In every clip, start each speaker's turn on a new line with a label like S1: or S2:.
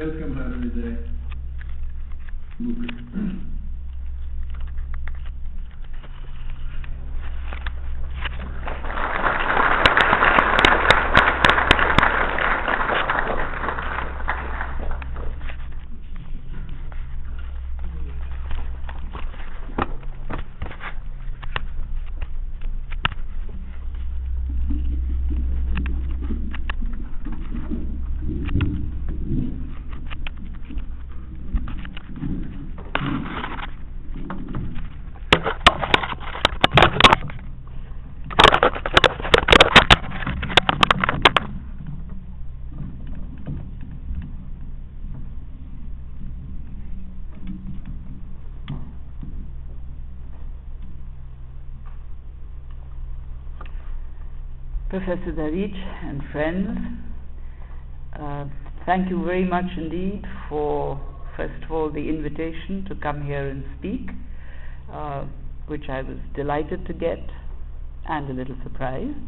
S1: Welcome her with a book.
S2: Professor Darich and friends, thank you very much indeed for, first of all, the invitation to come here and speak, which I was delighted to get and a little surprised,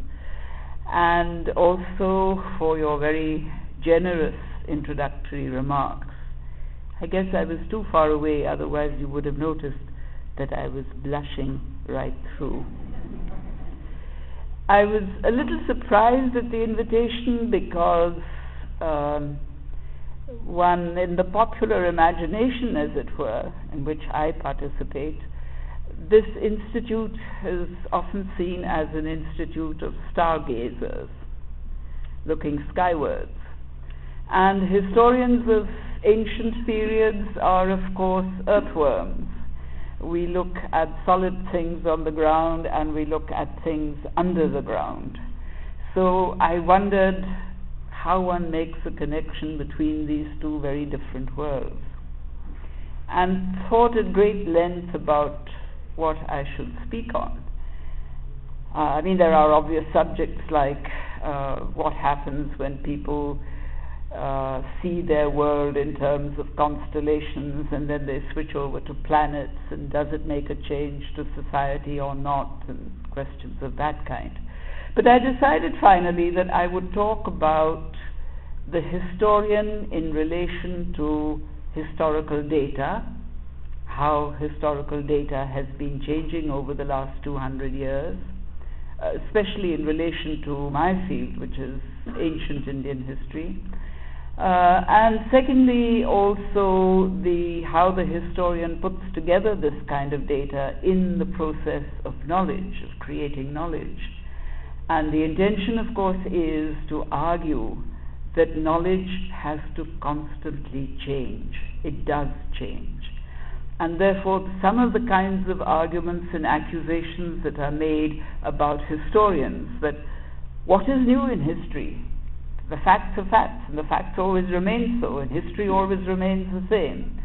S2: and also for your very generous introductory remarks. I guess I was too far away, otherwise you would have noticed that I was blushing right through. I was a little surprised at the invitation because one, in the popular imagination, as it were, in which I participate, this institute is often seen as an institute of stargazers, looking skywards. And historians of ancient periods are, of course, earthworms. We look at solid things on the ground and we look at things under the ground. So I wondered how one makes a connection between these two very different worlds, and thought at great length about what I should speak on. I mean, there are obvious subjects like what happens when people see their world in terms of constellations and then they switch over to planets, and does it make a change to society or not, and questions of that kind. But I decided finally that I would talk about the historian in relation to historical data, how historical data has been changing over the last 200 years, especially in relation to my field, which is ancient Indian history. And secondly, also how the historian puts together this kind of data in the process of knowledge, of creating knowledge. And the intention, of course, is to argue that knowledge has to constantly change. It does change. And therefore, some of the kinds of arguments and accusations that are made about historians, that what is new in history? The facts are facts, and the facts always remain so, and history always remains the same.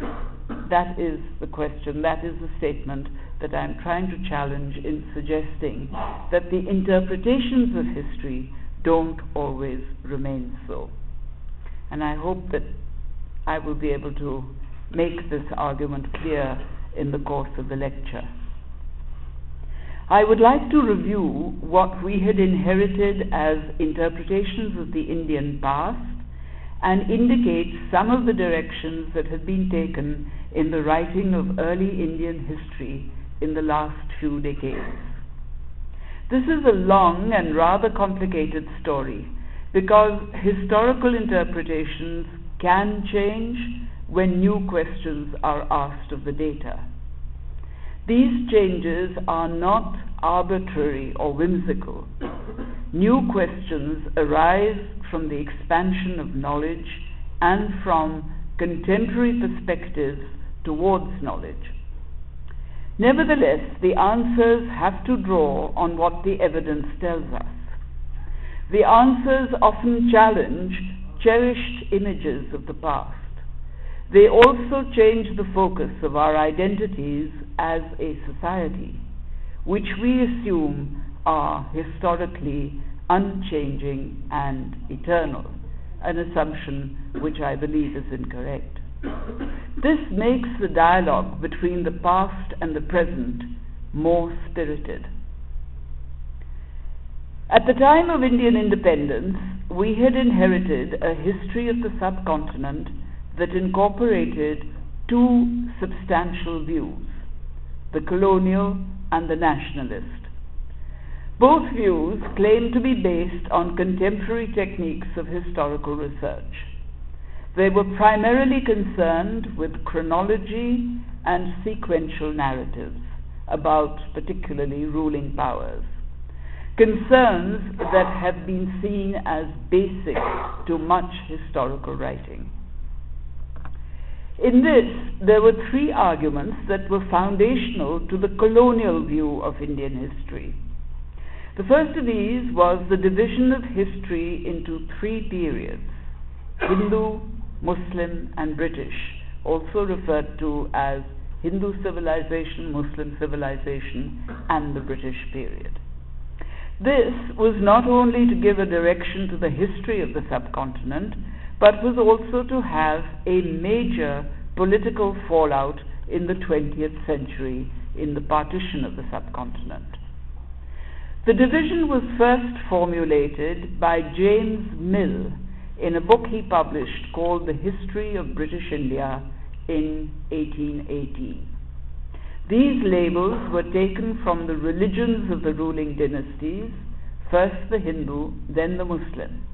S2: That is the question, that is the statement that I'm trying to challenge in suggesting that the interpretations of history don't always remain so. And I hope that I will be able to make this argument clear in the course of the lecture. I would like to review what we had inherited as interpretations of the Indian past and indicate some of the directions that had been taken in the writing of early Indian history in the last few decades. This is a long and rather complicated story because historical interpretations can change when new questions are asked of the data. These changes are not arbitrary or whimsical. New questions arise from the expansion of knowledge and from contemporary perspectives towards knowledge. Nevertheless, the answers have to draw on what the evidence tells us. The answers often challenge cherished images of the past. They also change the focus of our identities as a society, which we assume are historically unchanging and eternal, an assumption which I believe is incorrect. This makes the dialogue between the past and the present more spirited. At the time of Indian independence, we had inherited a history of the subcontinent that incorporated two substantial views, the colonial and the nationalist. Both views claim to be based on contemporary techniques of historical research. They were primarily concerned with chronology and sequential narratives about particularly ruling powers, concerns that have been seen as basic to much historical writing. In this, there were three arguments that were foundational to the colonial view of Indian history. The first of these was the division of history into three periods: Hindu, Muslim, and British, also referred to as Hindu civilization, Muslim civilization, and the British period. This was not only to give a direction to the history of the subcontinent, but was also to have a major political fallout in the 20th century in the partition of the subcontinent. The division was first formulated by James Mill in a book he published called The History of British India in 1818. These labels were taken from the religions of the ruling dynasties, first the Hindu, then the Muslim.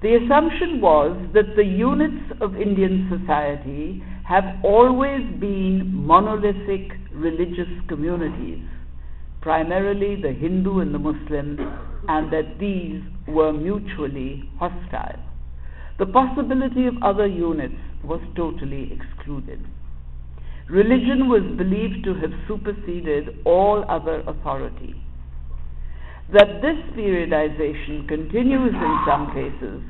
S2: The assumption was that the units of Indian society have always been monolithic religious communities, primarily the Hindu and the Muslim, and that these were mutually hostile. The possibility of other units was totally excluded. Religion was believed to have superseded all other authority. That this periodization continues in some cases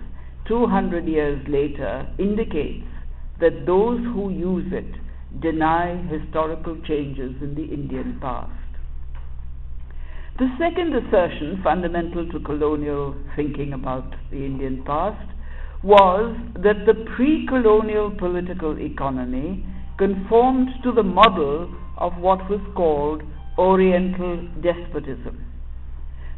S2: 200 years later indicates that those who use it deny historical changes in the Indian past. The second assertion, fundamental to colonial thinking about the Indian past, was that the pre-colonial political economy conformed to the model of what was called Oriental despotism.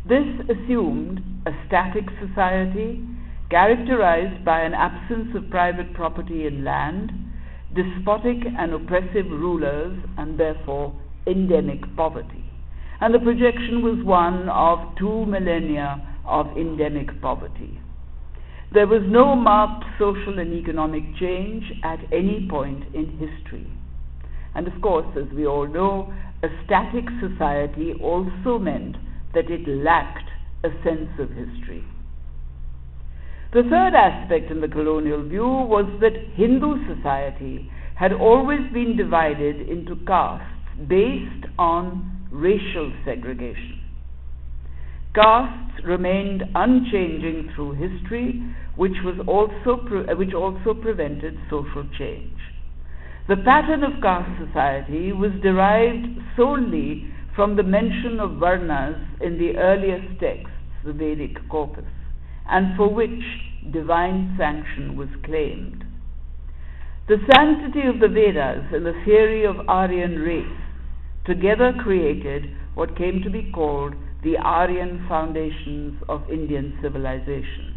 S2: This assumed a static society characterized by an absence of private property in land, despotic and oppressive rulers, and therefore endemic poverty. And the projection was one of 2 millennia of endemic poverty. There was no marked social and economic change at any point in history. And of course, as we all know, a static society also meant that it lacked a sense of history. The third aspect in the colonial view was that Hindu society had always been divided into castes based on racial segregation. Castes remained unchanging through history, which also prevented social change. The pattern of caste society was derived solely from the mention of varnas in the earliest texts, the Vedic corpus, and for which divine sanction was claimed. The sanctity of the Vedas and the theory of Aryan race together created what came to be called the Aryan foundations of Indian civilization.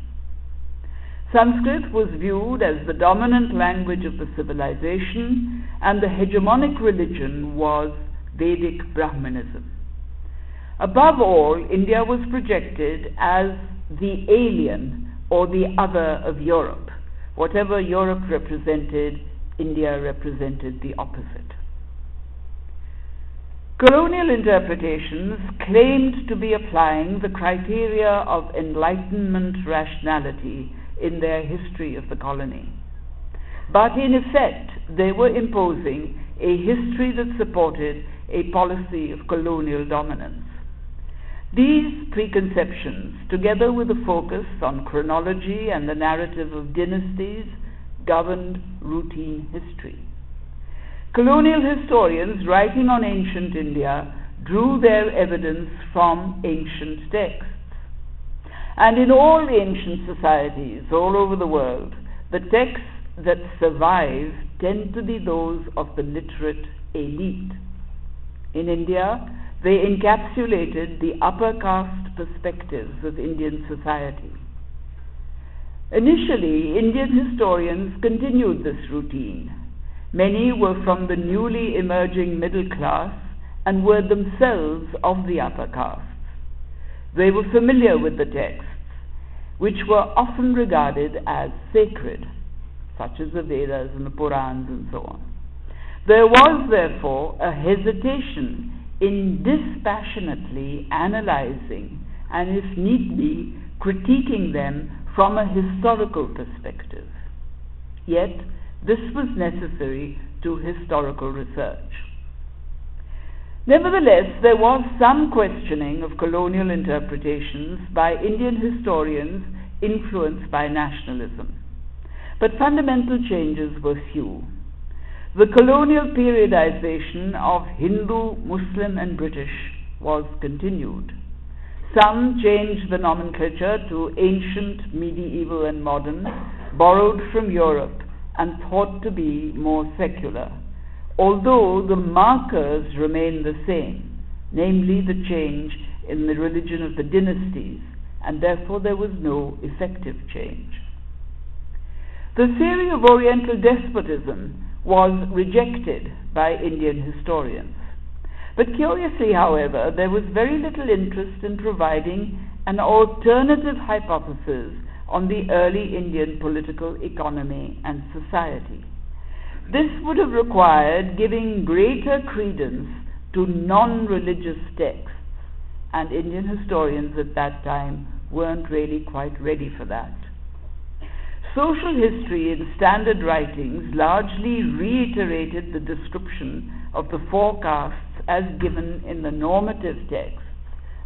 S2: Sanskrit was viewed as the dominant language of the civilization, and the hegemonic religion was Vedic Brahmanism. Above all, India was projected as the alien or the other of Europe. Whatever Europe represented, India represented the opposite. Colonial interpretations claimed to be applying the criteria of Enlightenment rationality in their history of the colony. But in effect, they were imposing a history that supported a policy of colonial dominance. These preconceptions, together with a focus on chronology and the narrative of dynasties, governed routine history. Colonial historians writing on ancient India drew their evidence from ancient texts. And in all ancient societies all over the world, the texts that survive tend to be those of the literate elite. In India, they encapsulated the upper caste perspectives of Indian society. Initially, Indian historians continued this routine. Many were from the newly emerging middle class and were themselves of the upper castes. They were familiar with the texts, which were often regarded as sacred, such as the Vedas and the Purans and so on. There was, therefore, a hesitation in dispassionately analyzing and, if need be, critiquing them from a historical perspective. Yet, this was necessary to historical research. Nevertheless, there was some questioning of colonial interpretations by Indian historians influenced by nationalism. But fundamental changes were few. The colonial periodization of Hindu, Muslim, and British was continued. Some changed the nomenclature to ancient, medieval, and modern, borrowed from Europe and thought to be more secular, although the markers remained the same, namely the change in the religion of the dynasties, and therefore there was no effective change. The theory of Oriental despotism was rejected by Indian historians. But curiously, however, there was very little interest in providing an alternative hypothesis on the early Indian political economy and society. This would have required giving greater credence to non-religious texts, and Indian historians at that time weren't really quite ready for that. Social history in standard writings largely reiterated the description of the four castes as given in the normative texts,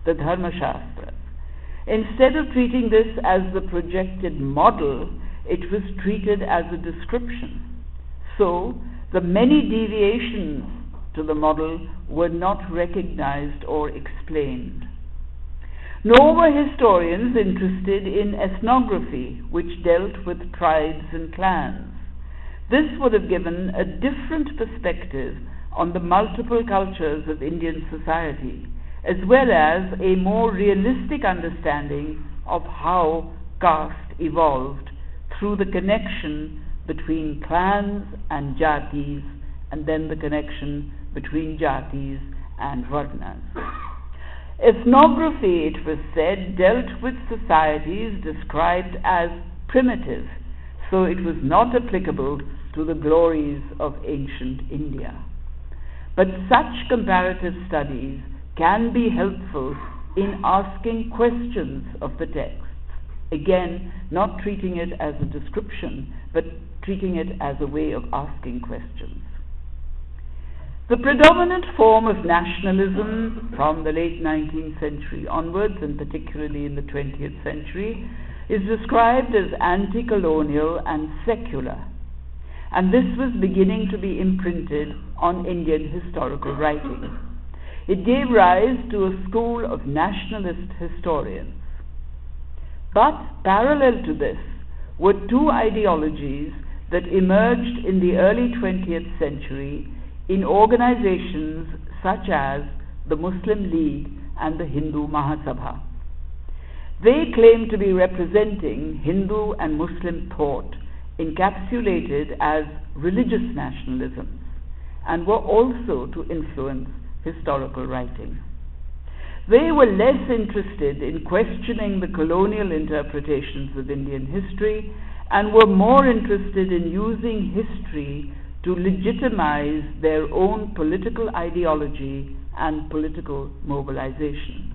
S2: the Dharma Shastras. Instead of treating this as the projected model, it was treated as a description. So, the many deviations to the model were not recognized or explained. Nor were historians interested in ethnography, which dealt with tribes and clans. This would have given a different perspective on the multiple cultures of Indian society, as well as a more realistic understanding of how caste evolved through the connection between clans and jatis, and then the connection between jatis and varnas. Ethnography, it was said, dealt with societies described as primitive, so it was not applicable to the glories of ancient India. But such comparative studies can be helpful in asking questions of the texts, again, not treating it as a description, but treating it as a way of asking questions. The predominant form of nationalism from the late 19th century onwards, and particularly in the 20th century, is described as anti-colonial and secular, and this was beginning to be imprinted on Indian historical writing. It gave rise to a school of nationalist historians. But parallel to this were two ideologies that emerged in the early 20th century in organizations such as the Muslim League and the Hindu Mahasabha. They claimed to be representing Hindu and Muslim thought encapsulated as religious nationalisms, and were also to influence historical writing. They were less interested in questioning the colonial interpretations of Indian history and were more interested in using history to legitimize their own political ideology and political mobilization.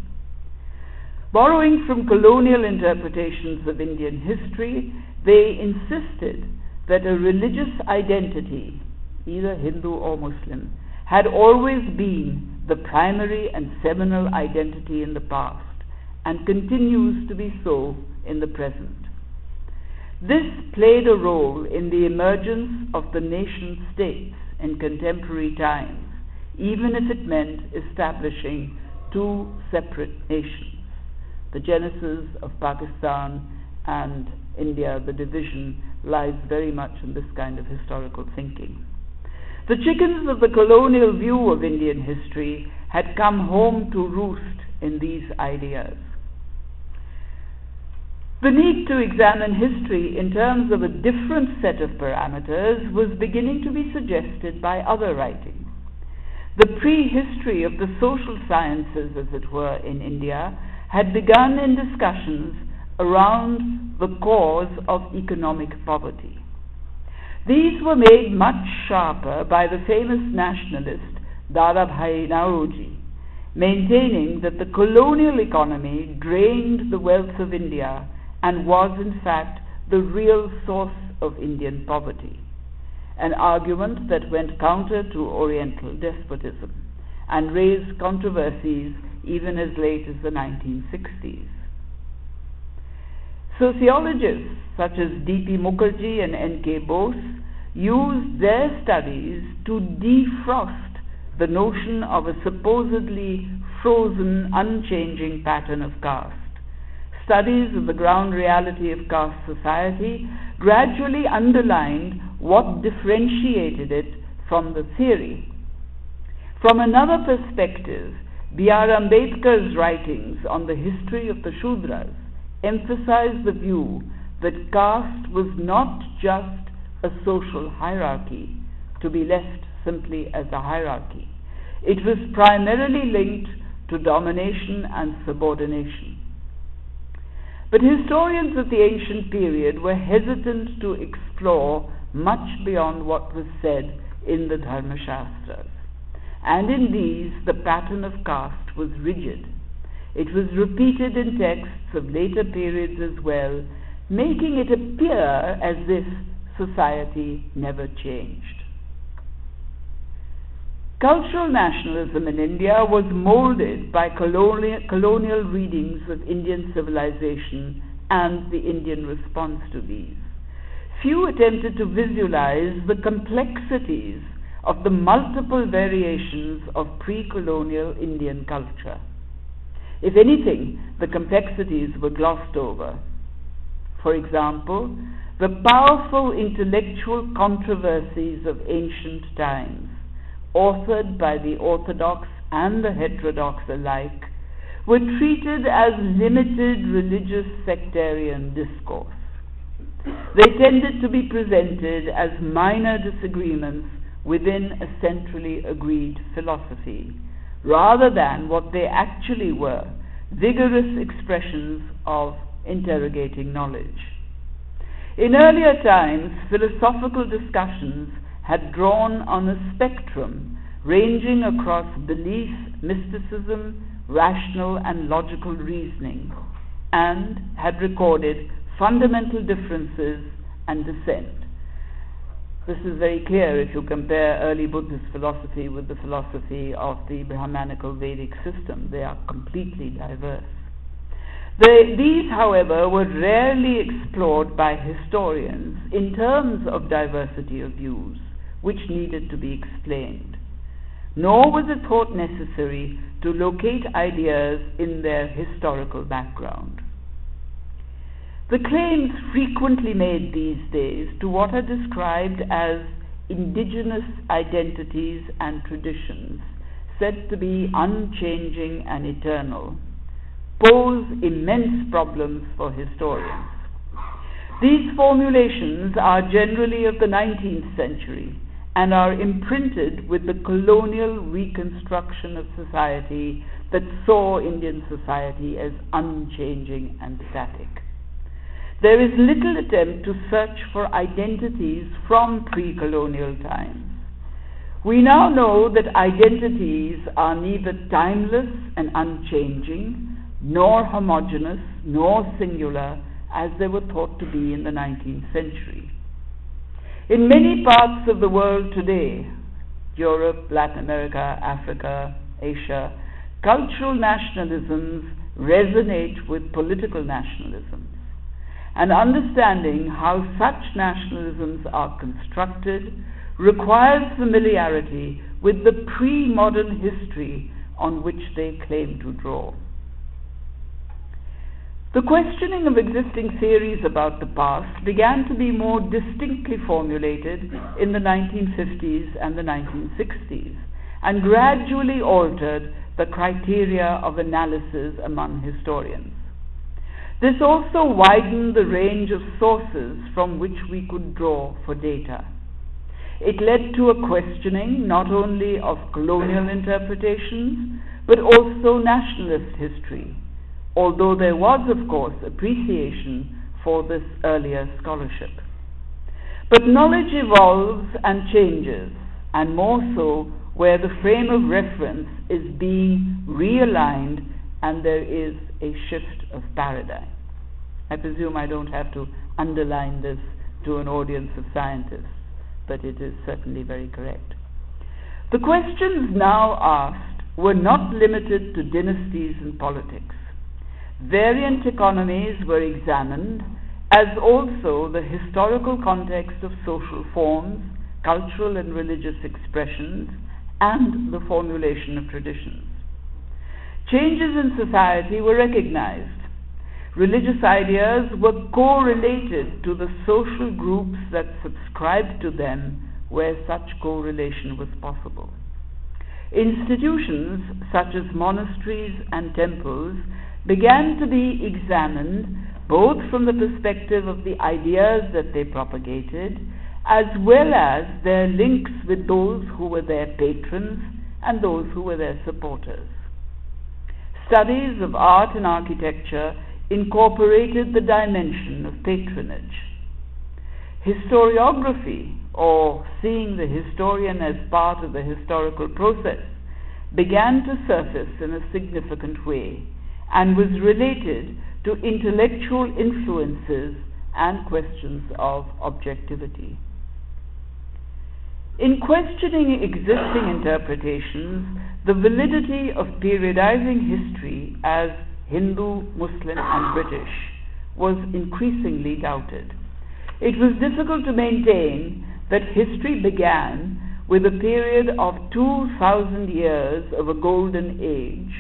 S2: Borrowing from colonial interpretations of Indian history, they insisted that a religious identity, either Hindu or Muslim, had always been the primary and seminal identity in the past and continues to be so in the present. This played a role in the emergence of the nation states in contemporary times, even if it meant establishing two separate nations. The genesis of Pakistan and India, the division, lies very much in this kind of historical thinking. The chickens of the colonial view of Indian history had come home to roost in these ideas. The need to examine history in terms of a different set of parameters was beginning to be suggested by other writing. The prehistory of the social sciences, as it were, in India had begun in discussions around the cause of economic poverty. These were made much sharper by the famous nationalist Dadabhai Naoroji, maintaining that the colonial economy drained the wealth of India and was in fact the real source of Indian poverty, an argument that went counter to Oriental despotism and raised controversies even as late as the 1960s. Sociologists such as D.P. Mukherjee and N.K. Bose used their studies to defrost the notion of a supposedly frozen, unchanging pattern of caste. Studies of the ground reality of caste society gradually underlined what differentiated it from the theory. From another perspective, B.R. Ambedkar's writings on the history of the Shudras emphasized the view that caste was not just a social hierarchy to be left simply as a hierarchy. It was primarily linked to domination and subordination. But historians of the ancient period were hesitant to explore much beyond what was said in the Dharmashastras. And in these, the pattern of caste was rigid. It was repeated in texts of later periods as well, making it appear as if society never changed. Cultural nationalism in India was molded by colonial readings of Indian civilization and the Indian response to these. Few attempted to visualize the complexities of the multiple variations of pre-colonial Indian culture. If anything, the complexities were glossed over. For example, the powerful intellectual controversies of ancient times, authored by the orthodox and the heterodox alike, were treated as limited religious sectarian discourse. They tended to be presented as minor disagreements within a centrally agreed philosophy, rather than what they actually were, vigorous expressions of interrogating knowledge. In earlier times, philosophical discussions had drawn on a spectrum ranging across belief, mysticism, rational and logical reasoning, and had recorded fundamental differences and dissent. This is very clear if you compare early Buddhist philosophy with the philosophy of the Brahmanical Vedic system. They are completely diverse. These, however, were rarely explored by historians in terms of diversity of views, which needed to be explained. Nor was it thought necessary to locate ideas in their historical background. The claims frequently made these days to what are described as indigenous identities and traditions, said to be unchanging and eternal, pose immense problems for historians. These formulations are generally of the 19th century and are imprinted with the colonial reconstruction of society that saw Indian society as unchanging and static. There is little attempt to search for identities from pre-colonial times. We now know that identities are neither timeless and unchanging, nor homogeneous, nor singular, as they were thought to be in the 19th century. In many parts of the world today, Europe, Latin America, Africa, Asia, cultural nationalisms resonate with political nationalisms. And understanding how such nationalisms are constructed requires familiarity with the pre-modern history on which they claim to draw. The questioning of existing theories about the past began to be more distinctly formulated in the 1950s and the 1960s, and gradually altered the criteria of analysis among historians. This also widened the range of sources from which we could draw for data. It led to a questioning not only of colonial interpretations, but also nationalist history, although there was, of course, appreciation for this earlier scholarship. But knowledge evolves and changes, and more so where the frame of reference is being realigned and there is a shift of paradigm. I presume I don't have to underline this to an audience of scientists, but it is certainly very correct. The questions now asked were not limited to dynasties and politics. Variant economies were examined, as also the historical context of social forms, cultural and religious expressions, and the formulation of traditions. Changes in society were recognized. Religious ideas were correlated to the social groups that subscribed to them where such correlation was possible. Institutions such as monasteries and temples began to be examined both from the perspective of the ideas that they propagated, as well as their links with those who were their patrons and those who were their supporters. Studies of art and architecture incorporated the dimension of patronage. Historiography, or seeing the historian as part of the historical process, began to surface in a significant way and was related to intellectual influences and questions of objectivity. In questioning existing interpretations, the validity of periodizing history as Hindu, Muslim, and British was increasingly doubted. It was difficult to maintain that history began with a period of 2,000 years of a golden age,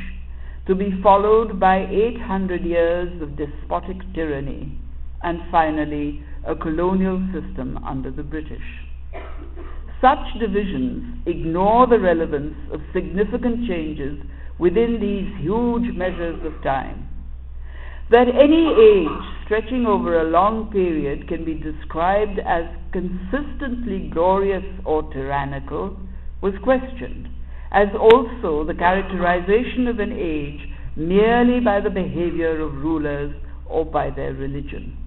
S2: to be followed by 800 years of despotic tyranny, and finally a colonial system under the British. Such divisions ignore the relevance of significant changes within these huge measures of time. That any age stretching over a long period can be described as consistently glorious or tyrannical was questioned, as also the characterization of an age merely by the behavior of rulers or by their religion.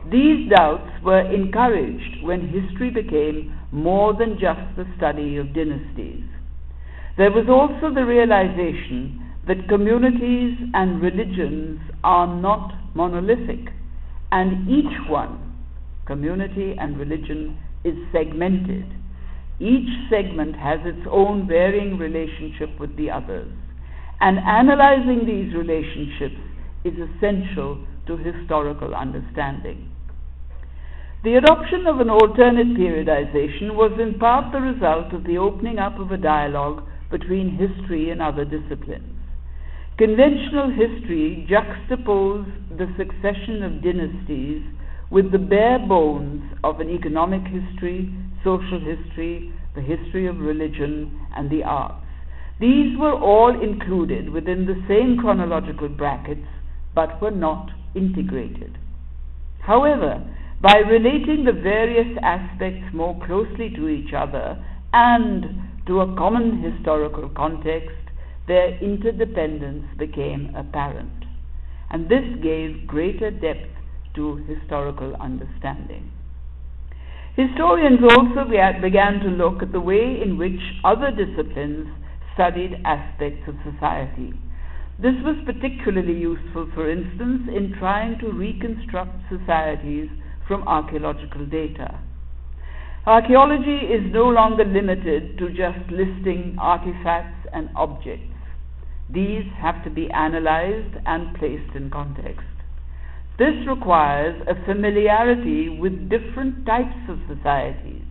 S2: These doubts were encouraged when history became more than just the study of dynasties. There was also the realization that communities and religions are not monolithic, and each one, community and religion, is segmented. Each segment has its own varying relationship with the others, and analyzing these relationships is essential to historical understanding. The adoption of an alternate periodization was in part the result of the opening up of a dialogue between history and other disciplines. Conventional history juxtaposed the succession of dynasties with the bare bones of an economic history, social history, the history of religion, and the arts. These were all included within the same chronological brackets, but were not integrated. However, by relating the various aspects more closely to each other and to a common historical context, their interdependence became apparent, and this gave greater depth to historical understanding. Historians also began to look at the way in which other disciplines studied aspects of society. This was particularly useful, for instance, in trying to reconstruct societies from archaeological data. Archaeology is no longer limited to just listing artifacts and objects. These have to be analyzed and placed in context. This requires a familiarity with different types of societies,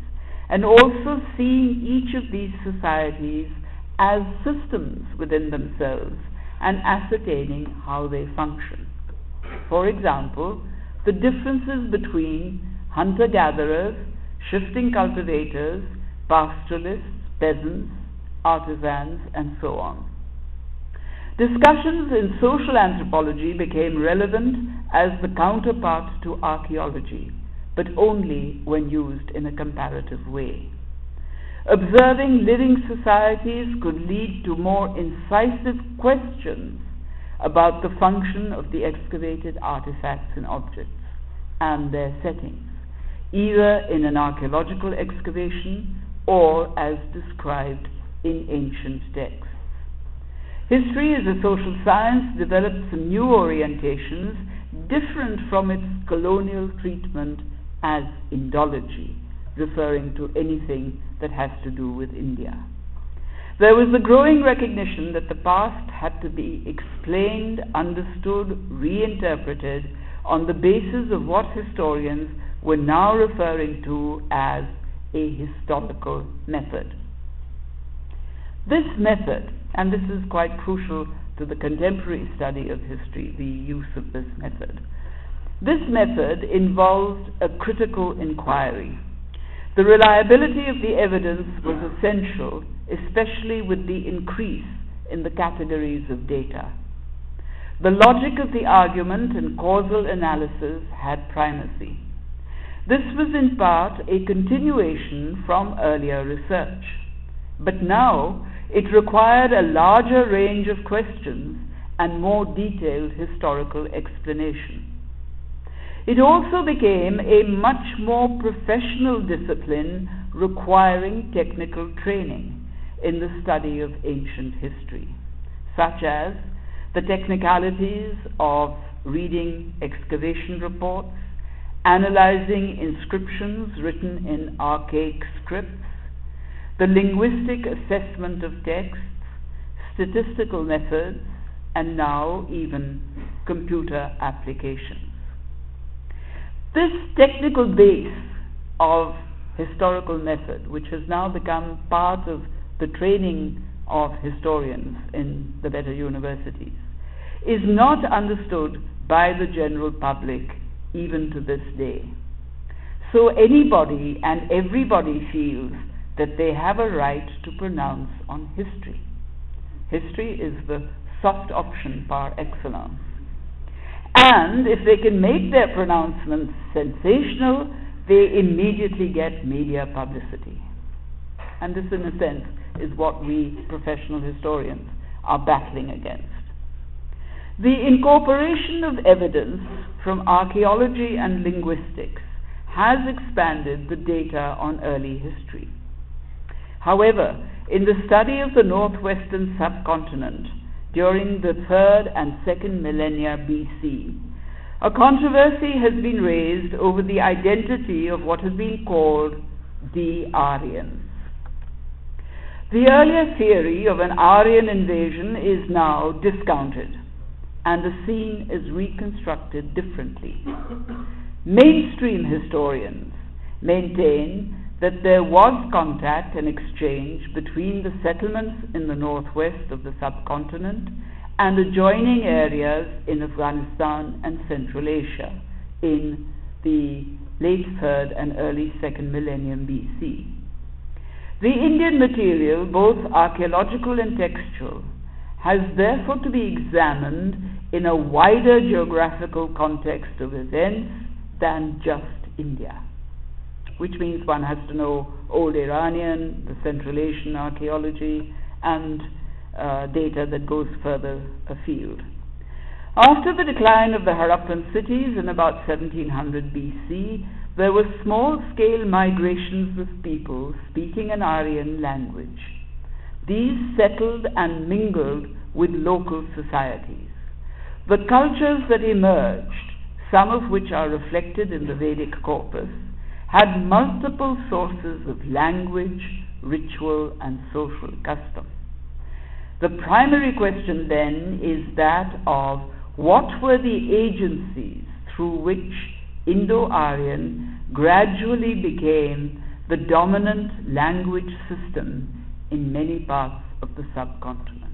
S2: and also seeing each of these societies as systems within themselves and ascertaining how they function. For example, the differences between hunter-gatherers, shifting cultivators, pastoralists, peasants, artisans, and so on. Discussions in social anthropology became relevant as the counterpart to archaeology, but only when used in a comparative way. Observing living societies could lead to more incisive questions about the function of the excavated artifacts and objects and their settings, either in an archaeological excavation or as described in ancient texts. History as a social science developed some new orientations different from its colonial treatment as Indology, referring to anything that has to do with India. There was the growing recognition that the past had to be explained, understood, reinterpreted on the basis of what historians were now referring to as a historical method. This method, and this is quite crucial to the contemporary study of history, the use of this method. This method involved a critical inquiry. The reliability of the evidence was essential, especially with the increase in the categories of data. The logic of the argument and causal analysis had primacy. This was in part a continuation from earlier research, but now it required a larger range of questions and more detailed historical explanation. It also became a much more professional discipline requiring technical training in the study of ancient history, such as the technicalities of reading excavation reports, analyzing inscriptions written in archaic scripts, the linguistic assessment of texts, statistical methods, and now even computer applications. This technical base of historical method, which has now become part of the training of historians in the better universities, is not understood by the general public even to this day. So anybody and everybody feels that they have a right to pronounce on history. History is the soft option par excellence. And if they can make their pronouncements sensational, they immediately get media publicity. And this, in a sense, is what we professional historians are battling against. The incorporation of evidence from archaeology and linguistics has expanded the data on early history. However, in the study of the northwestern subcontinent during the 3rd and 2nd millennia BC, a controversy has been raised over the identity of what has been called the Aryans. The earlier theory of an Aryan invasion is now discounted, and the scene is reconstructed differently. Mainstream historians maintain that there was contact and exchange between the settlements in the northwest of the subcontinent and adjoining areas in Afghanistan and Central Asia in the late 3rd and early 2nd millennium BC. The Indian material, both archaeological and textual, has therefore to be examined in a wider geographical context of events than just India, which means one has to know Old Iranian, the Central Asian archaeology, and data that goes further afield. After the decline of the Harappan cities in about 1700 BC, there were small-scale migrations of people speaking an Aryan language. These settled and mingled with local societies. The cultures that emerged, some of which are reflected in the Vedic corpus, had multiple sources of language, ritual, and social custom. The primary question then is that of what were the agencies through which Indo-Aryan gradually became the dominant language system in many parts of the subcontinent.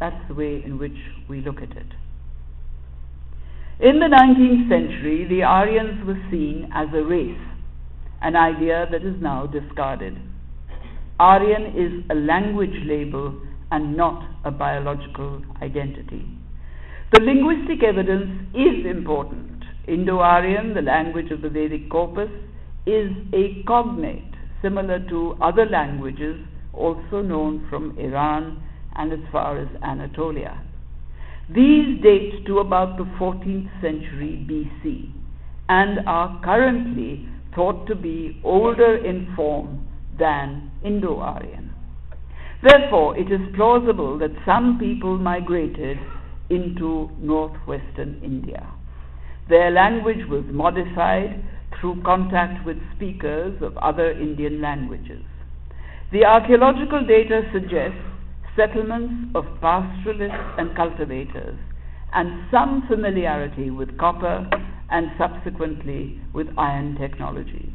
S2: That's the way in which we look at it. In the 19th century, the Aryans were seen as a race, an idea that is now discarded. Aryan is a language label and not a biological identity. The linguistic evidence is important. Indo-Aryan, the language of the Vedic corpus, is a cognate, similar to other languages also known from Iran and as far as Anatolia. These date to about the 14th century BC and are currently thought to be older in form than Indo-Aryan. Therefore, it is plausible that some people migrated into northwestern India. Their language was modified through contact with speakers of other Indian languages. The archaeological data suggests settlements of pastoralists and cultivators, and some familiarity with copper and subsequently with iron technologies.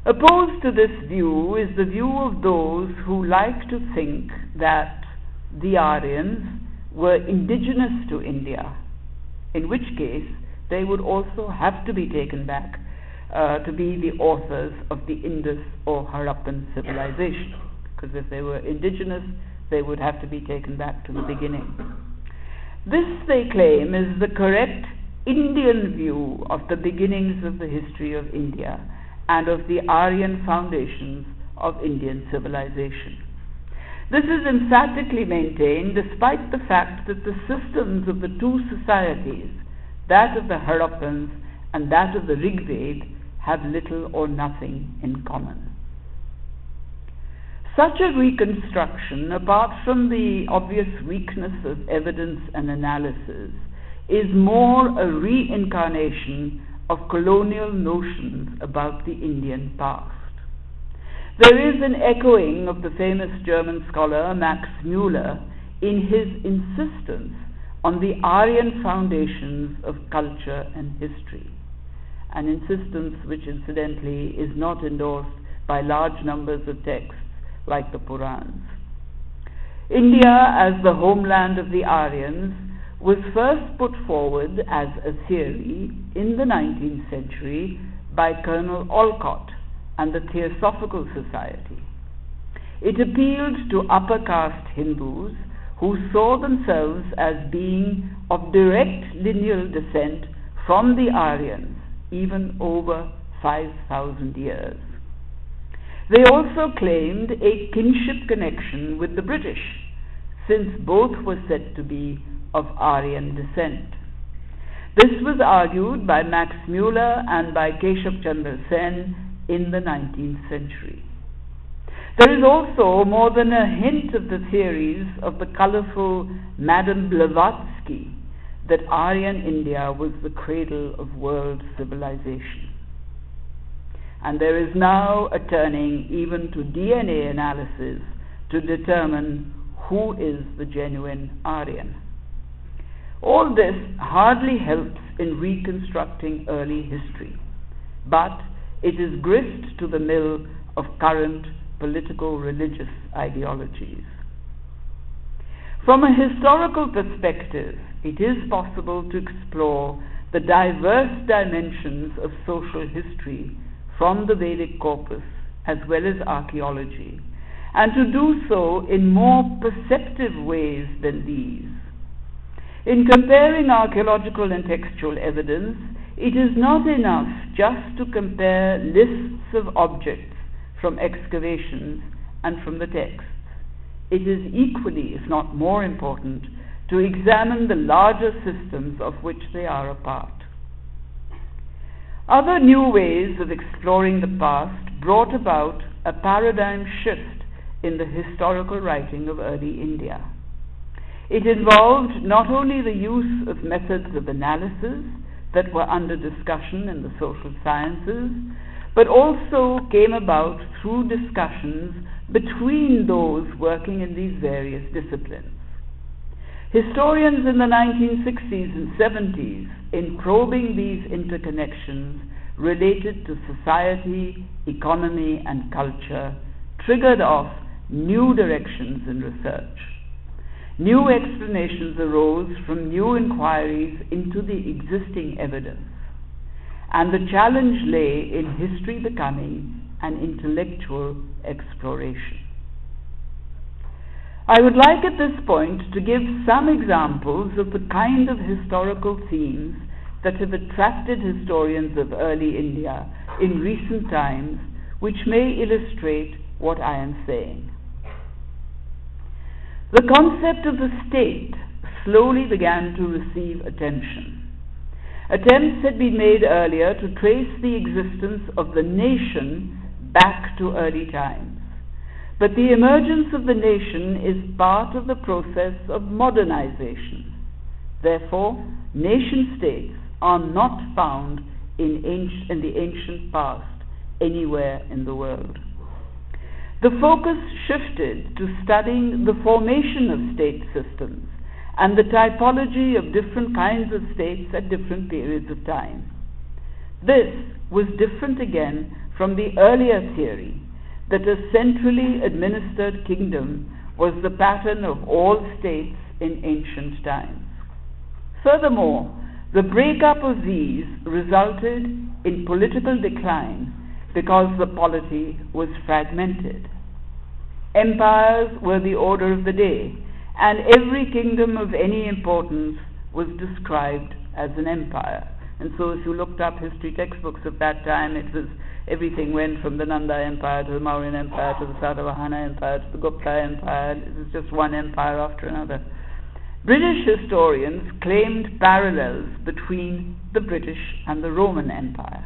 S2: Opposed to this view is the view of those who like to think that the Aryans were indigenous to India, in which case they would also have to be taken back to be the authors of the Indus or Harappan civilization, because if they were indigenous, they would have to be taken back to the beginning. This, they claim, is the correct Indian view of the beginnings of the history of India and of the Aryan foundations of Indian civilization. This is emphatically maintained despite the fact that the systems of the two societies, that of the Harappans and that of the Rig Veda, have little or nothing in common. Such a reconstruction, apart from the obvious weakness of evidence and analysis, is more a reincarnation of colonial notions about the Indian past. There is an echoing of the famous German scholar Max Müller in his insistence on the Aryan foundations of culture and history, an insistence which incidentally is not endorsed by large numbers of texts like the Purans. India as the homeland of the Aryans was first put forward as a theory in the 19th century by Colonel Olcott and the Theosophical Society. It appealed to upper caste Hindus who saw themselves as being of direct lineal descent from the Aryans, even over 5,000 years. They also claimed a kinship connection with the British, since both were said to be of Aryan descent. This was argued by Max Müller and by Keshav Chandra Sen in the 19th century. There is also more than a hint of the theories of the colorful Madame Blavatsky that Aryan India was the cradle of world civilization. And there is now a turning even to DNA analysis to determine who is the genuine Aryan. All this hardly helps in reconstructing early history, but it is grist to the mill of current political religious ideologies. From a historical perspective, it is possible to explore the diverse dimensions of social history from the Vedic corpus as well as archaeology, and to do so in more perceptive ways than these. In comparing archaeological and textual evidence, it is not enough just to compare lists of objects from excavations and from the texts. It is equally, if not more important, to examine the larger systems of which they are a part. Other new ways of exploring the past brought about a paradigm shift in the historical writing of early India. It involved not only the use of methods of analysis that were under discussion in the social sciences, but also came about through discussions between those working in these various disciplines. Historians in the 1960s and 70s, in probing these interconnections related to society, economy, and culture, triggered off new directions in research. New explanations arose from new inquiries into the existing evidence, and the challenge lay in history becoming an intellectual exploration. I would like at this point to give some examples of the kind of historical themes that have attracted historians of early India in recent times, which may illustrate what I am saying. The concept of the state slowly began to receive attention. Attempts had been made earlier to trace the existence of the nation back to early times. But the emergence of the nation is part of the process of modernization. Therefore, nation-states are not found in the ancient past anywhere in the world. The focus shifted to studying the formation of state systems and the typology of different kinds of states at different periods of time. This was different again from the earlier theory that a centrally administered kingdom was the pattern of all states in ancient times. Furthermore, the breakup of these resulted in political decline because the polity was fragmented. Empires were the order of the day, and every kingdom of any importance was described as an empire. And so if you looked up history textbooks of that time, everything went from the Nanda Empire to the Mauryan Empire to the Satavahana Empire to the Gupta Empire. It was just one empire after another. British historians claimed parallels between the British and the Roman Empire.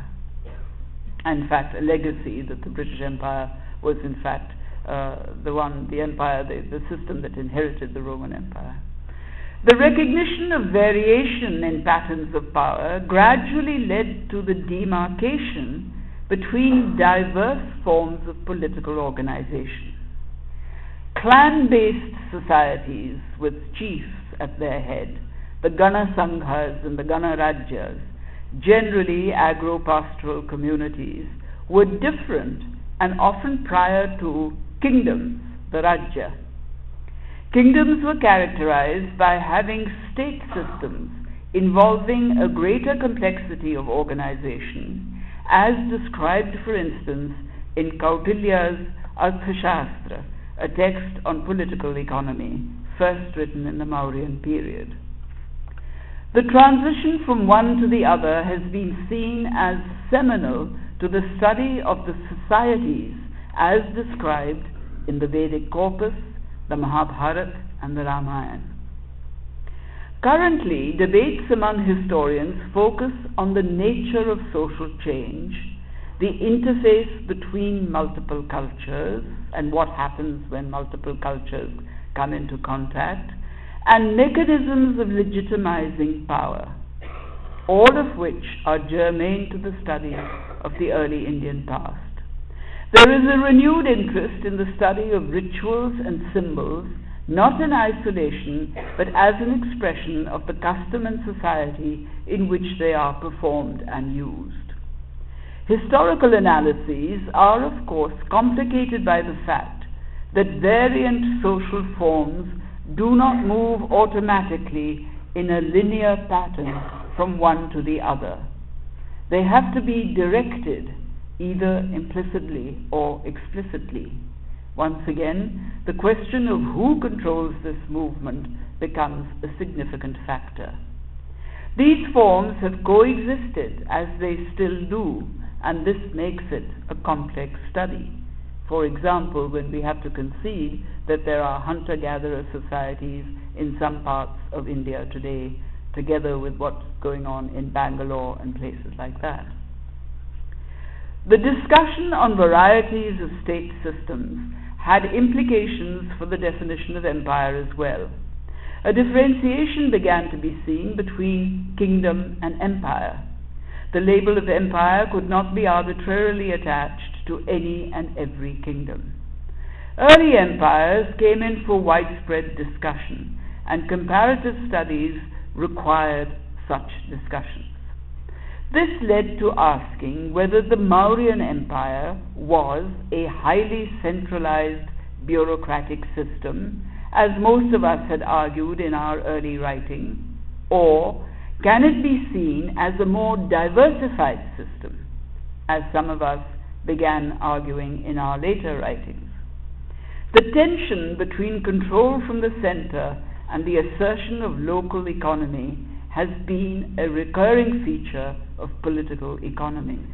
S2: In fact, a legacy that the British Empire was in fact the system that inherited the Roman Empire. The recognition of variation in patterns of power gradually led to the demarcation between diverse forms of political organization. Clan-based societies with chiefs at their head, the Gana Sanghas and the Gana Rajyas, generally agro-pastoral communities, were different and often prior to kingdoms, the Rajya. Kingdoms were characterized by having state systems involving a greater complexity of organization, as described, for instance, in Kautilya's Arthashastra, a text on political economy, first written in the Mauryan period. The transition from one to the other has been seen as seminal to the study of the societies as described in the Vedic corpus, the Mahabharata, and the Ramayana. Currently, debates among historians focus on the nature of social change, the interface between multiple cultures, and what happens when multiple cultures come into contact, and mechanisms of legitimizing power, all of which are germane to the study of the early Indian past. There is a renewed interest in the study of rituals and symbols, not in isolation, but as an expression of the custom and society in which they are performed and used. Historical analyses are, of course, complicated by the fact that variant social forms do not move automatically in a linear pattern from one to the other. They have to be directed either implicitly or explicitly. Once again, the question of who controls this movement becomes a significant factor. These forms have coexisted, as they still do, and this makes it a complex study. For example, when we have to concede that there are hunter-gatherer societies in some parts of India today, together with what's going on in Bangalore and places like that. The discussion on varieties of state systems had implications for the definition of empire as well. A differentiation began to be seen between kingdom and empire. The label of empire could not be arbitrarily attached to any and every kingdom. Early empires came in for widespread discussion, and comparative studies required such discussions. This led to asking whether the Mauryan Empire was a highly centralized bureaucratic system, as most of us had argued in our early writing, or can it be seen as a more diversified system, as some of us began arguing in our later writings. The tension between control from the center and the assertion of local economy has been a recurring feature of political economies,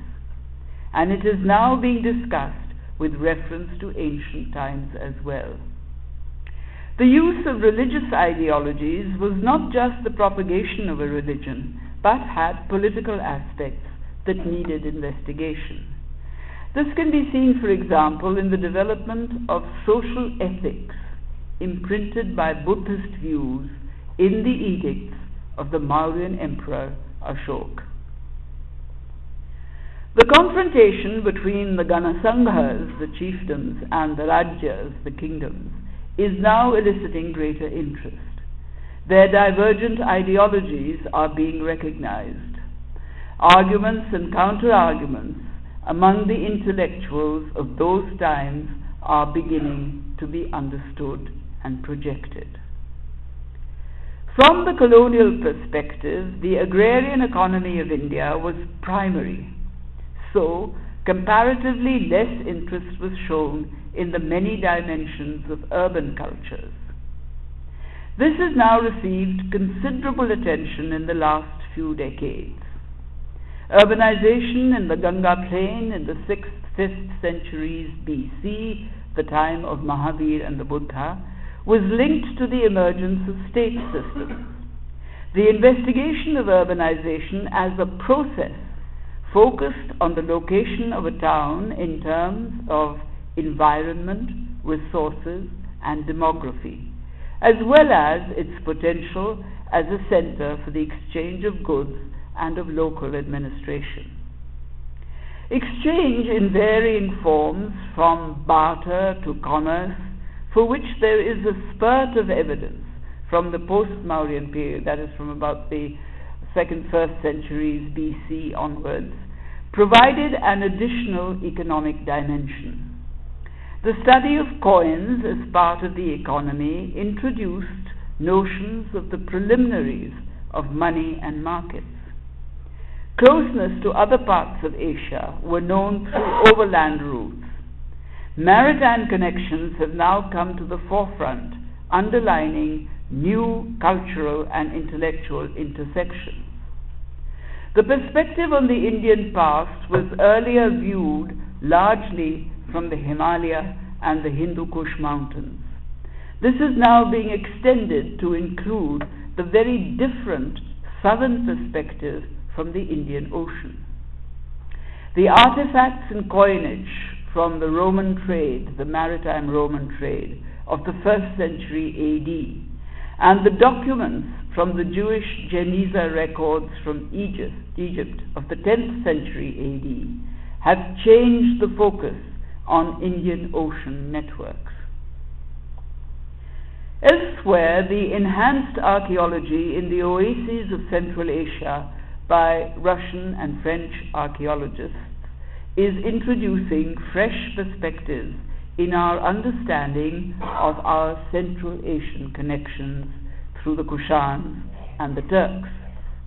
S2: and it is now being discussed with reference to ancient times as well. The use of religious ideologies was not just the propagation of a religion, but had political aspects that needed investigation. This can be seen, for example, in the development of social ethics imprinted by Buddhist views in the edicts of the Mauryan Emperor Ashoka. The confrontation between the Ganasanghas, the chiefdoms, and the Rajyas, the kingdoms, is now eliciting greater interest. Their divergent ideologies are being recognized. Arguments and counter-arguments among the intellectuals of those times are beginning to be understood and projected. From the colonial perspective, the agrarian economy of India was primary, so comparatively less interest was shown in the many dimensions of urban cultures. This has now received considerable attention in the last few decades. Urbanization in the Ganga plain in the 6th, 5th centuries BC, the time of Mahavir and the Buddha, was linked to the emergence of state systems. The investigation of urbanization as a process focused on the location of a town in terms of environment, resources, and demography, as well as its potential as a center for the exchange of goods and of local administration. Exchange in varying forms, from barter to commerce, for which there is a spurt of evidence from the post-Mauryan period, that is from about the 2nd, 1st centuries BC onwards, provided an additional economic dimension. The study of coins as part of the economy introduced notions of the preliminaries of money and markets. Closeness to other parts of Asia were known through overland routes. Maritime connections have now come to the forefront, underlining new cultural and intellectual intersections. The perspective on the Indian past was earlier viewed largely from the Himalaya and the Hindu Kush mountains. This is now being extended to include the very different southern perspective from the Indian Ocean. The artifacts and coinage from the Roman trade, the maritime Roman trade of the 1st century AD, and the documents from the Jewish Geniza records from Egypt of the 10th century AD have changed the focus on Indian Ocean networks. Elsewhere, the enhanced archaeology in the oases of Central Asia by Russian and French archaeologists is introducing fresh perspectives in our understanding of our Central Asian connections through the Kushans and the Turks,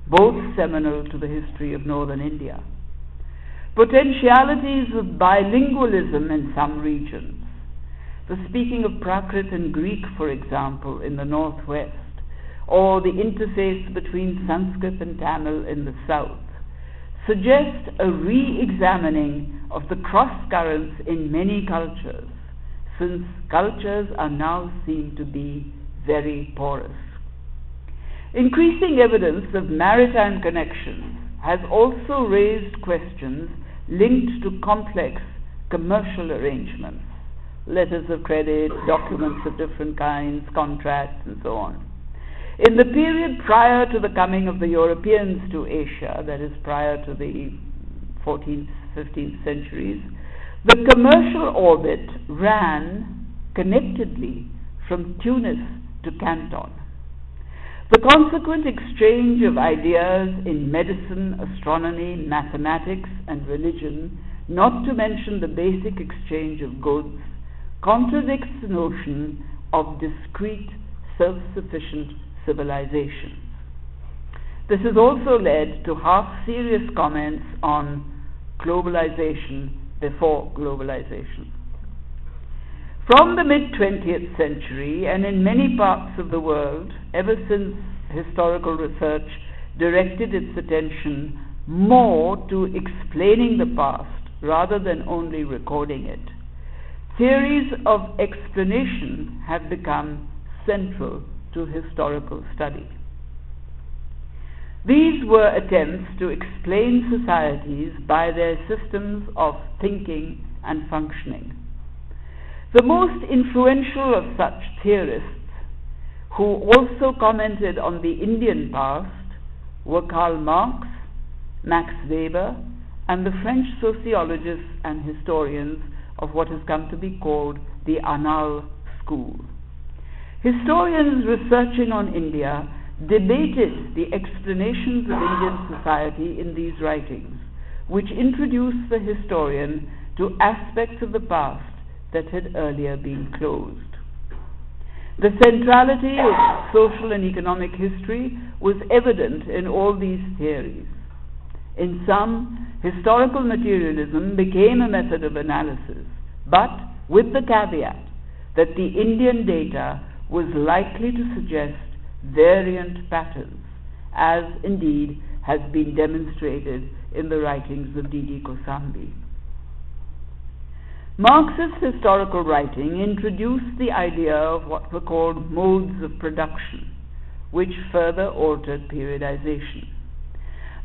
S2: both seminal to the history of northern India. Potentialities of bilingualism in some regions, the speaking of Prakrit and Greek, for example, in the northwest, or the interface between Sanskrit and Tamil in the south, suggest a re-examining of the cross-currents in many cultures, since cultures are now seen to be very porous. Increasing evidence of maritime connections has also raised questions linked to complex commercial arrangements, letters of credit, documents of different kinds, contracts, and so on. In the period prior to the coming of the Europeans to Asia, that is prior to the 14th, 15th centuries, the commercial orbit ran connectedly from Tunis to Canton. The consequent exchange of ideas in medicine, astronomy, mathematics, and religion, not to mention the basic exchange of goods, contradicts the notion of discrete, self-sufficient civilizations. This has also led to half-serious comments on globalization before globalization. From the mid-20th century, and in many parts of the world, ever since historical research directed its attention more to explaining the past rather than only recording it, theories of explanation have become central to historical study. These were attempts to explain societies by their systems of thinking and functioning. The most influential of such theorists, who also commented on the Indian past, were Karl Marx, Max Weber, and the French sociologists and historians of what has come to be called the Annales school. Historians researching on India debated the explanations of Indian society in these writings, which introduced the historian to aspects of the past that had earlier been closed. The centrality of social and economic history was evident in all these theories. In some, historical materialism became a method of analysis, but with the caveat that the Indian data was likely to suggest variant patterns, as indeed has been demonstrated in the writings of D.D. Kosambi. Marxist historical writing introduced the idea of what were called modes of production, which further altered periodization.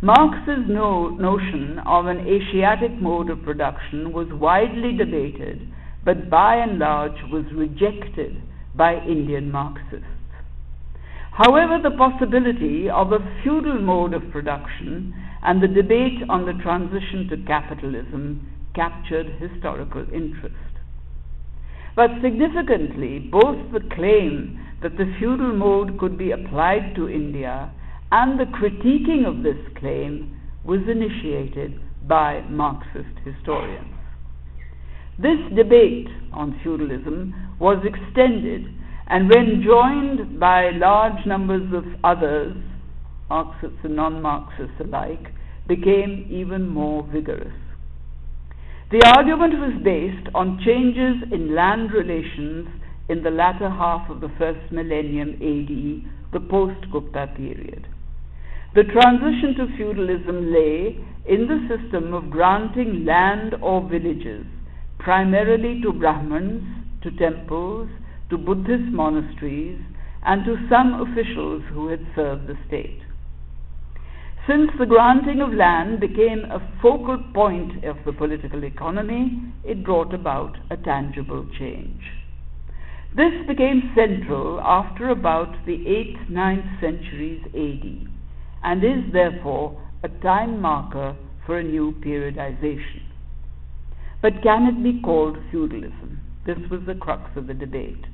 S2: Marx's notion of an Asiatic mode of production was widely debated, but by and large was rejected by Indian Marxists. However, the possibility of a feudal mode of production and the debate on the transition to capitalism captured historical interest. But significantly, both the claim that the feudal mode could be applied to India and the critiquing of this claim was initiated by Marxist historians. This debate on feudalism was extended, and when joined by large numbers of others, Marxists and non-Marxists alike, became even more vigorous. The argument was based on changes in land relations in the latter half of the first millennium AD, the post-Gupta period. The transition to feudalism lay in the system of granting land or villages, primarily to Brahmins, to temples, to Buddhist monasteries, and to some officials who had served the state. Since the granting of land became a focal point of the political economy, it brought about a tangible change. This became central after about the 8th, 9th centuries AD, and is therefore a time marker for a new periodization. But can it be called feudalism? This was the crux of the debate.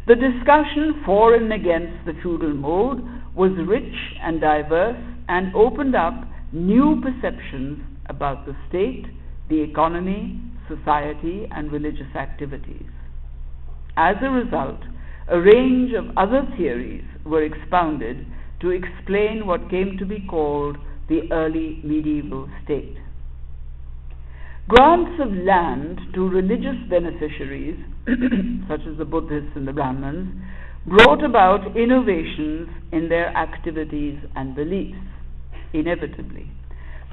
S2: The discussion for and against the feudal mode was rich and diverse and opened up new perceptions about the state, the economy, society, and religious activities. As a result, a range of other theories were expounded to explain what came to be called the early medieval state. Grants of land to religious beneficiaries, such as the Buddhists and the Brahmins, brought about innovations in their activities and beliefs, inevitably.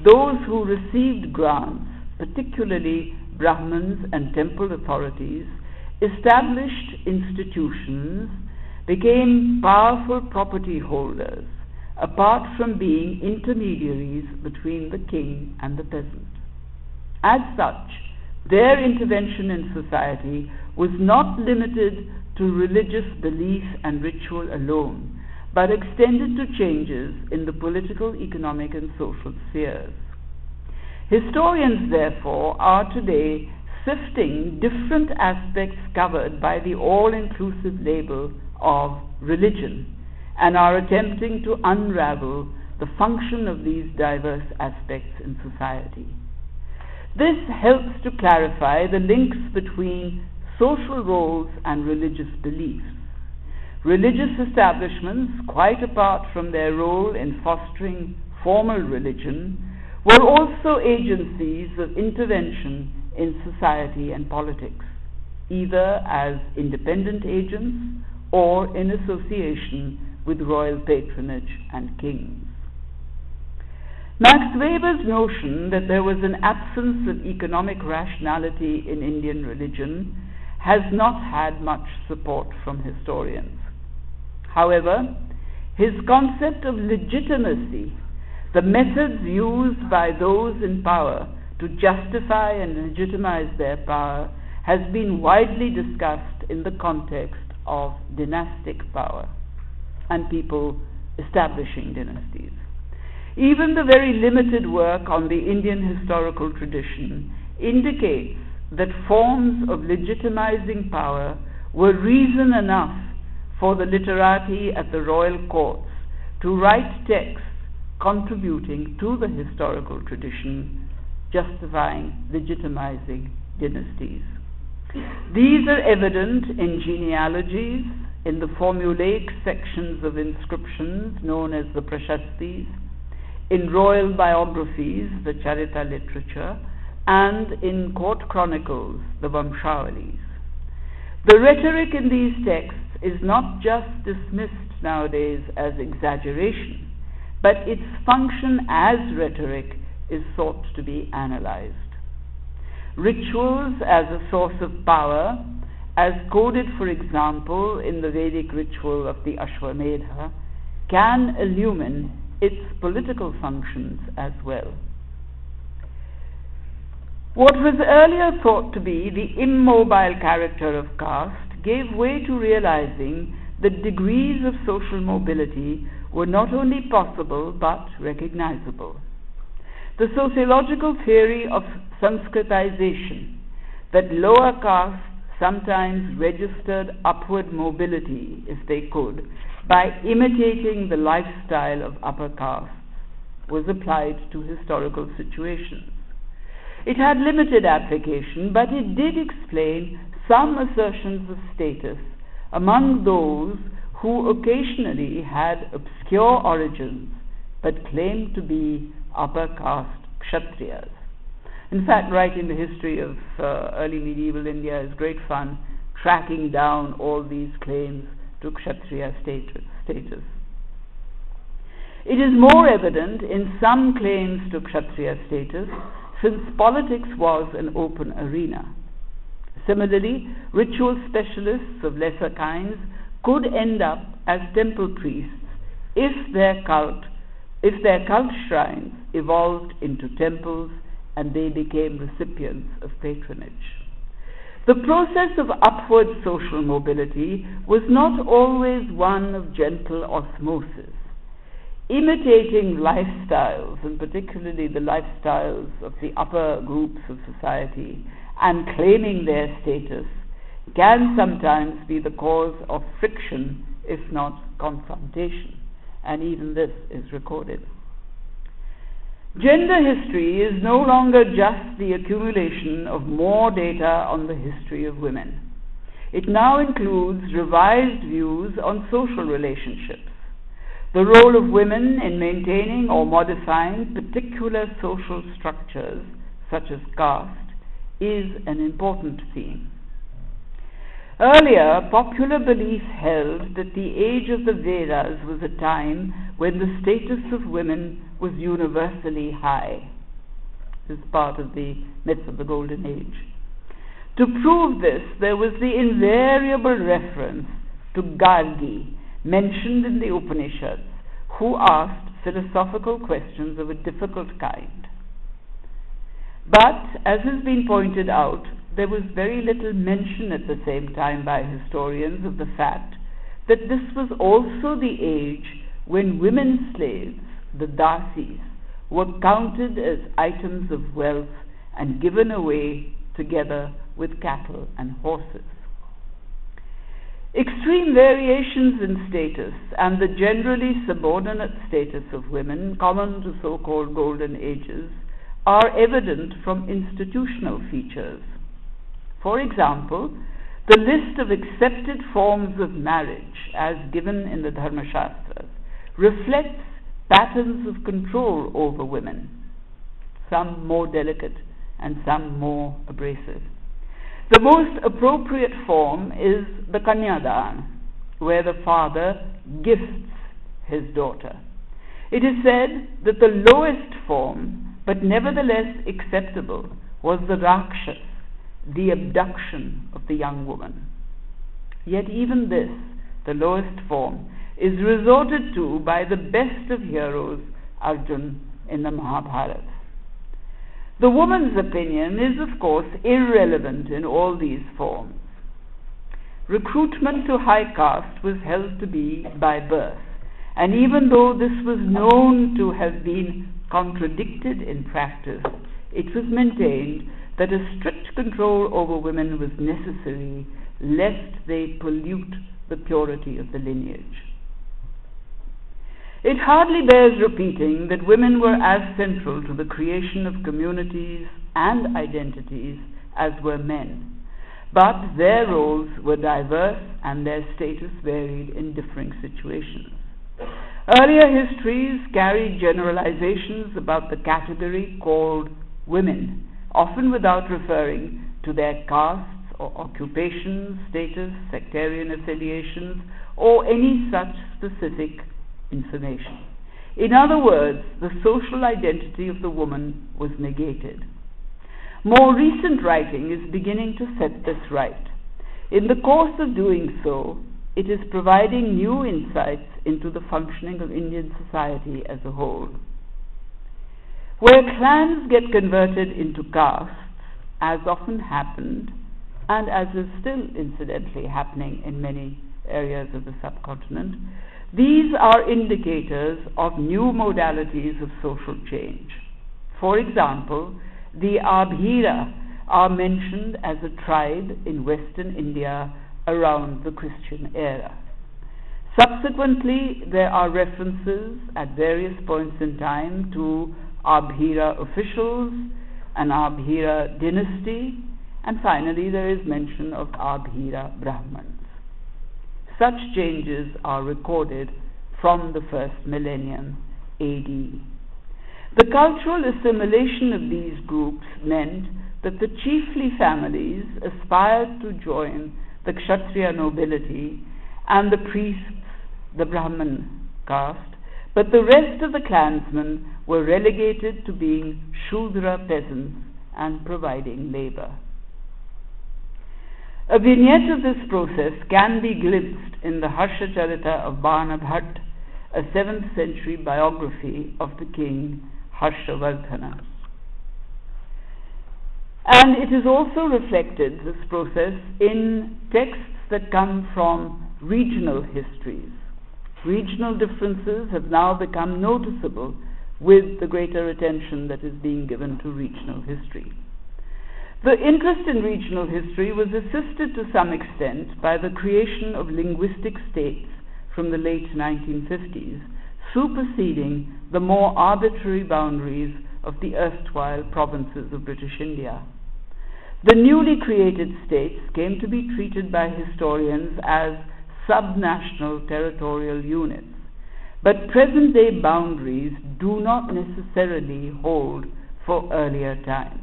S2: Those who received grants, particularly Brahmins and temple authorities, established institutions, became powerful property holders, apart from being intermediaries between the king and the peasant. As such, their intervention in society was not limited to religious belief and ritual alone, but extended to changes in the political, economic, and social spheres. Historians, therefore, are today sifting different aspects covered by the all-inclusive label of religion, and are attempting to unravel the function of these diverse aspects in society. This helps to clarify the links between social roles and religious beliefs. Religious establishments, quite apart from their role in fostering formal religion, were also agencies of intervention in society and politics. either as independent agents or in association with royal patronage and kings. Max Weber's notion that there was an absence of economic rationality in Indian religion has not had much support from historians. However, his concept of legitimacy, the methods used by those in power to justify and legitimize their power, has been widely discussed in the context of dynastic power and people establishing dynasties. Even the very limited work on the Indian historical tradition indicates that forms of legitimizing power were reason enough for the literati at the royal courts to write texts contributing to the historical tradition, justifying, legitimizing dynasties. These are evident in genealogies, in the formulaic sections of inscriptions known as the Prashastis, in royal biographies, the Charita literature, and in court chronicles, the Vamshavalis. The rhetoric in these texts is not just dismissed nowadays as exaggeration, but its function as rhetoric is sought to be analyzed. Rituals as a source of power, as coded, for example, in the Vedic ritual of the Ashwamedha, can illumine its political functions as well. What was earlier thought to be the immobile character of caste gave way to realizing that degrees of social mobility were not only possible but recognizable. The sociological theory of Sanskritization, that lower castes sometimes registered upward mobility, if they could, by imitating the lifestyle of upper castes, was applied to historical situations. It had limited application, but it did explain some assertions of status among those who occasionally had obscure origins but claimed to be upper caste Kshatriyas. In fact, writing the history of early medieval India is great fun, tracking down all these claims to Kshatriya status. It is more evident in some claims to Kshatriya status, since politics was an open arena. Similarly, ritual specialists of lesser kinds could end up as temple priests if their cult shrines evolved into temples and they became recipients of patronage. The process of upward social mobility was not always one of gentle osmosis. Imitating lifestyles, and particularly the lifestyles of the upper groups of society, and claiming their status, can sometimes be the cause of friction, if not confrontation, and even this is recorded. Gender history is no longer just the accumulation of more data on the history of women. It now includes revised views on social relationships. The role of women in maintaining or modifying particular social structures, such as caste, is an important theme. Earlier, popular belief held that the age of the Vedas was a time when the status of women was universally high. This is part of the myth of the Golden Age. To prove this, there was the invariable reference to Gargi, mentioned in the Upanishads, who asked philosophical questions of a difficult kind. But, as has been pointed out, there was very little mention at the same time by historians of the fact that this was also the age when women slaves, the dasis, were counted as items of wealth and given away together with cattle and horses. Extreme variations in status and the generally subordinate status of women, common to so-called golden ages, are evident from institutional features. For example, the list of accepted forms of marriage, as given in the Dharmashastras, reflects patterns of control over women, some more delicate and some more abrasive. The most appropriate form is the Kanyadan, where the father gifts his daughter. It is said that the lowest form, but nevertheless acceptable, was the Rakshas, the abduction of the young woman. Yet even this, the lowest form, is resorted to by the best of heroes, Arjun, in the Mahabharata. The woman's opinion is, of course, irrelevant in all these forms. Recruitment to high caste was held to be by birth, and even though this was known to have been contradicted in practice, it was maintained that a strict control over women was necessary lest they pollute the purity of the lineage. It hardly bears repeating that women were as central to the creation of communities and identities as were men, but their roles were diverse and their status varied in differing situations. Earlier histories carried generalizations about the category called women, often without referring to their castes or occupations, status, sectarian affiliations, or any such specific information. In other words, the social identity of the woman was negated. More recent writing is beginning to set this right. In the course of doing so, it is providing new insights into the functioning of Indian society as a whole. Where clans get converted into castes, as often happened, and as is still incidentally happening in many areas of the subcontinent, these are indicators of new modalities of social change. For example, the Abhira are mentioned as a tribe in western India around the Christian era. Subsequently, there are references at various points in time to Abhira officials, an Abhira dynasty, and finally there is mention of Abhira Brahmans. Such changes are recorded from the first millennium AD. The cultural assimilation of these groups meant that the chiefly families aspired to join the Kshatriya nobility and the priests, the Brahman caste, but the rest of the clansmen were relegated to being Shudra peasants and providing labor. A vignette of this process can be glimpsed in the Harshacharita of Bana Bhatt, a 7th century biography of the king Harshavardhana. And it is also reflected, this process, in texts that come from regional histories. Regional differences have now become noticeable with the greater attention that is being given to regional history. The interest in regional history was assisted to some extent by the creation of linguistic states from the late 1950s, superseding the more arbitrary boundaries of the erstwhile provinces of British India. The newly created states came to be treated by historians as subnational territorial units, but present-day boundaries do not necessarily hold for earlier times.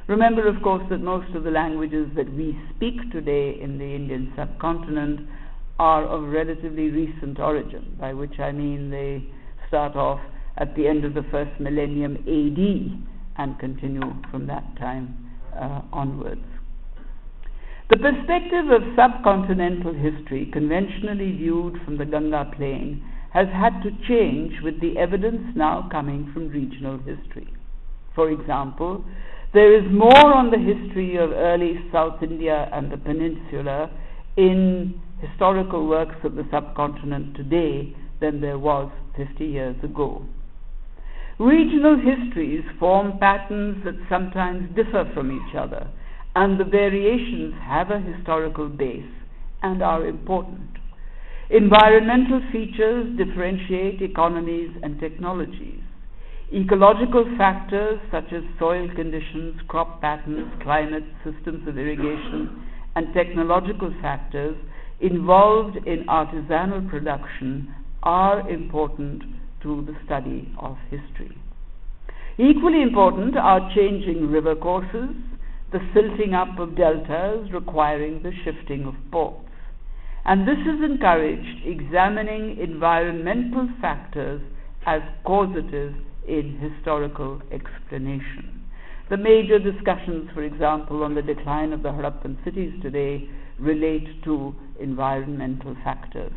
S2: Remember, of course, that most of the languages that we speak today in the Indian subcontinent are of relatively recent origin, by which I mean they start off at the end of the first millennium AD and continue from that time onwards. The perspective of subcontinental history, conventionally viewed from the Ganga plain, has had to change with the evidence now coming from regional history. For example, there is more on the history of early South India and the peninsula in historical works of the subcontinent today than there was 50 years ago. Regional histories form patterns that sometimes differ from each other, and the variations have a historical base and are important. Environmental features differentiate economies and technologies. Ecological factors such as soil conditions, crop patterns, climate, systems of irrigation, and technological factors involved in artisanal production are important to the study of history. Equally important are changing river courses, the silting up of deltas requiring the shifting of ports. And this has encouraged examining environmental factors as causative in historical explanation. The major discussions, for example, on the decline of the Harappan cities today relate to environmental factors.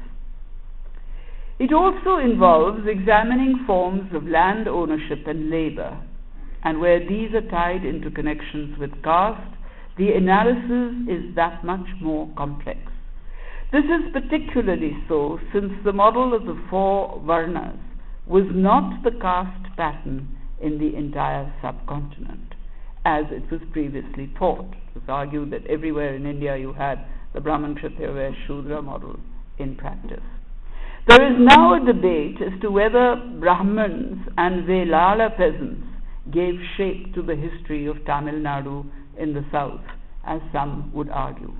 S2: It also involves examining forms of land ownership and labor, and where these are tied into connections with caste, the analysis is that much more complex. This is particularly so since the model of the four varnas was not the caste pattern in the entire subcontinent, as it was previously thought. It was argued that everywhere in India you had the Brahman, Kshatriya, Vaishya, Shudra model in practice. There is now a debate as to whether Brahmins and Velala peasants gave shape to the history of Tamil Nadu in the south, as some would argue.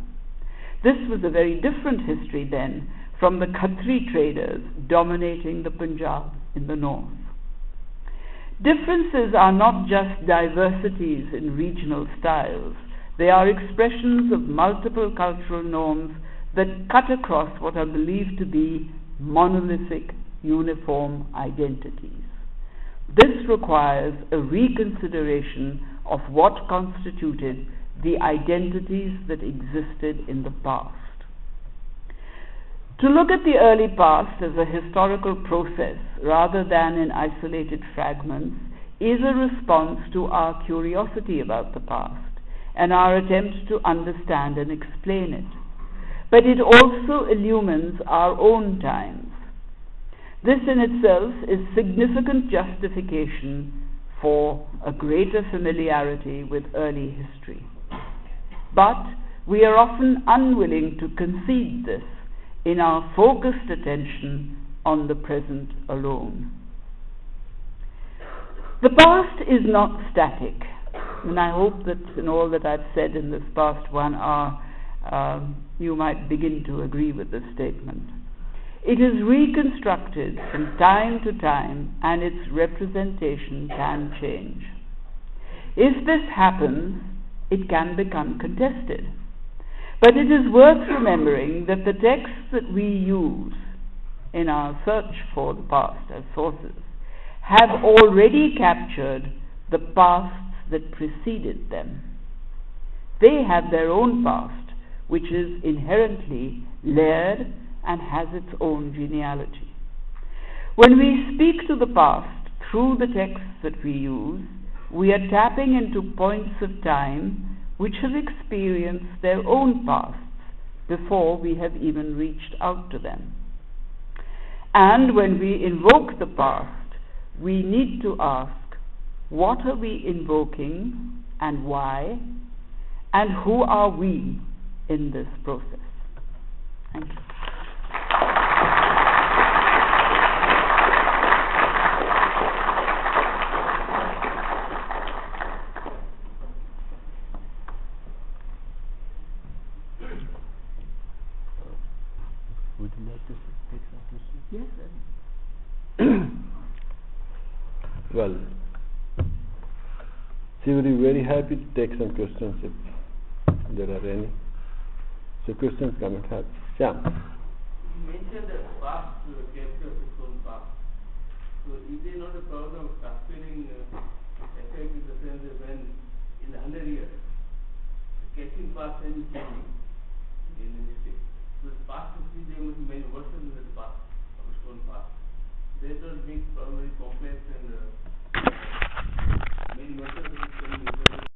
S2: This was a very different history then from the Khatri traders dominating the Punjab in the north. Differences are not just diversities in regional styles. They are expressions of multiple cultural norms that cut across what are believed to be monolithic, uniform identities. This requires a reconsideration of what constituted the identities that existed in the past. To look at the early past as a historical process rather than in isolated fragments is a response to our curiosity about the past and our attempt to understand and explain it. But it also illumines our own times. This in itself is significant justification for a greater familiarity with early history. But we are often unwilling to concede this in our focused attention on the present alone. The past is not static, and I hope that in all that I've said in this past 1 hour, you might begin to agree with this statement. It is reconstructed from time to time, and its representation can change. If this happens, it can become contested. But it is worth remembering that the texts that we use in our search for the past as sources have already captured the pasts that preceded them. They have their own past, which is inherently layered and has its own genealogy. When we speak to the past through the texts that we use, we are tapping into points of time which have experienced their own pasts before we have even reached out to them. And when we invoke the past, we need to ask, what are we invoking and why? And who are we in this process? Thank you.
S3: Would you like to take some questions?
S2: Yes, sir.
S3: Well, she will be very happy to take some questions if there are any. So questions come and have. Shyam.
S1: You mentioned that past captures its own past. So is there not a problem of cascading effect in the sense that when in 100 years, catching past and changing in history. So the past history there must be many versions of the past, of its own past. They don't make problem very complex and many versions of it can be